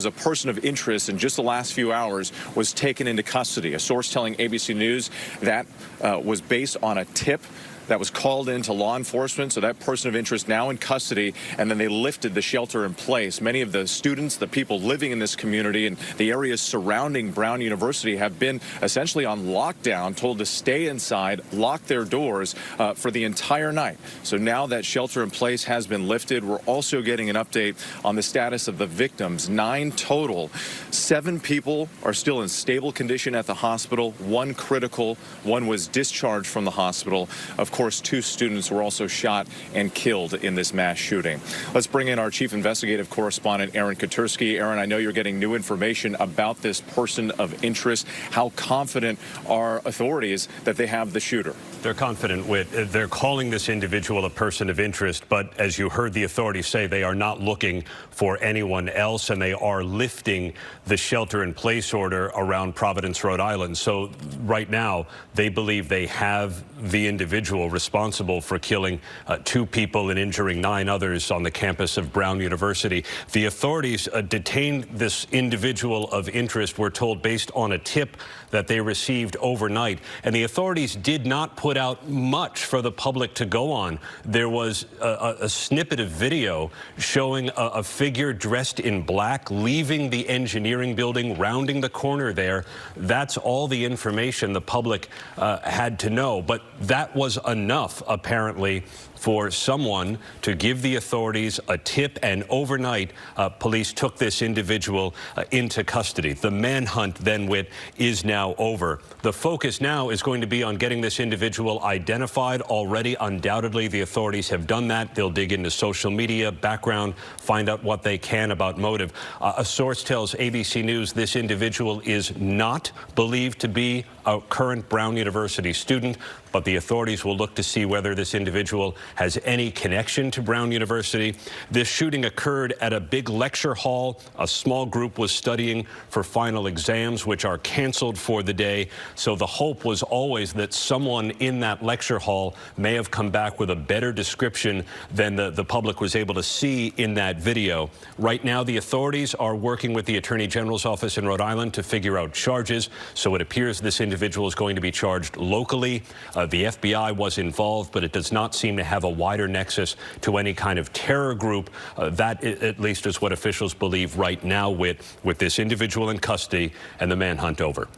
A person of interest in just the last few hours was taken into custody. A source telling ABC News that was based on a tip that was called in to law enforcement. So that person of interest now in custody, and then they lifted the shelter in place. Many of the students, the people living in this community and the areas surrounding Brown University have been essentially on lockdown, told to stay inside, lock their doors for the entire night. So now that shelter in place has been lifted. We're also getting an update on the status of the victims. 9 total. 7 people are still in stable condition at the hospital. 1 critical. 1 was discharged from the hospital. Of course, 2 students were also shot and killed in this mass shooting. Let's bring in our chief investigative correspondent, Aaron Katersky. Aaron, I know you're getting new information about this person of interest. How confident are authorities that they have the shooter? They're confident they're calling this individual a person of interest, but as you heard the authorities say, they are not looking for anyone else, and they are lifting the shelter-in-place order around Providence, Rhode Island. So right now, they believe they have the individual responsible for killing 2 people and injuring 9 others on the campus of Brown University. The authorities detained this individual of interest, we're told, based on a tip that they received overnight, and the authorities did not put out much for the public to go on. There was a snippet of video showing a figure dressed in black leaving the engineering building, rounding the corner there. That's all the information the public had to know, but that was enough, apparently, for someone to give the authorities a tip, and overnight police took this individual into custody. The manhunt, then, is now over. The focus now is going to be on getting this individual identified. Already, undoubtedly, the authorities have done that. They'll dig into social media, background, find out what they can about motive. A source tells ABC News this individual is not believed to be a current Brown University student, but the authorities will look to see whether this individual has any connection to Brown University. This shooting occurred at a big lecture hall. A small group was studying for final exams, which are canceled for the day. So the hope was always that someone in that lecture hall may have come back with a better description than the public was able to see in that video. Right now, the authorities are working with the Attorney General's office in Rhode Island to figure out charges. So it appears this individual is going to be charged locally. The FBI was involved, but it does not seem to have a wider nexus to any kind of terror group. That, at least, is what officials believe right now with this individual in custody and the manhunt over.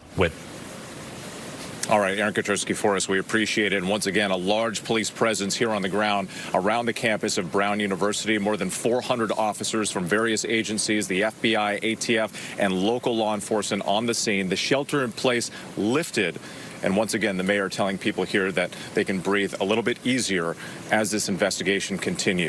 All right, Aaron Katersky for us. We appreciate it. And once again, a large police presence here on the ground around the campus of Brown University. More than 400 officers from various agencies, the FBI, ATF, and local law enforcement on the scene. The shelter in place lifted. And once again, the mayor telling people here that they can breathe a little bit easier as this investigation continues.